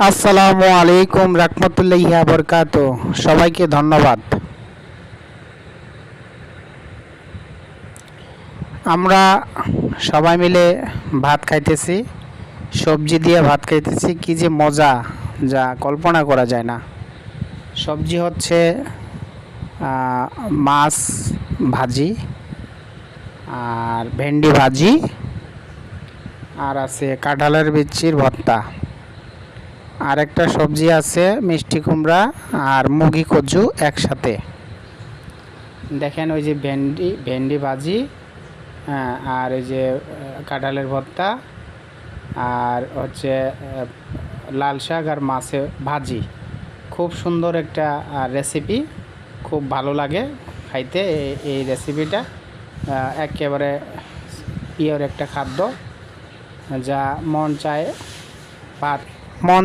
আসসালামু আলাইকুম রাহমাতুল্লাহি ওয়া বারাকাতুহু। সবাইকে ধন্যবাদ। আমরা সবাই মিলে ভাত খাইতেছি, সবজি দিয়ে ভাত খাইতেছি। কি যে মজা, যা কল্পনা করা যায় না। সবজি হচ্ছে মাছ ভাজি আর ভেন্ডি ভাজি, আর আছে কাঁঠালের বিচির ভর্তা। আর একটা সবজি আছে মিষ্টি কুমড়া আর মুগি কচু একসাথে। দেখেন ওই যে ভেন্ডি ভাজি, আর এই যে কাঁঠালের ভর্তা, আর হচ্ছে লাল শাক আর মাছে ভাজি। খুব সুন্দর একটা রেসিপি, খুব ভালো লাগে খাইতে। এই রেসিপিটা একেবারে পিওর একটা খাদ্য, যা মন চায় ভাত মন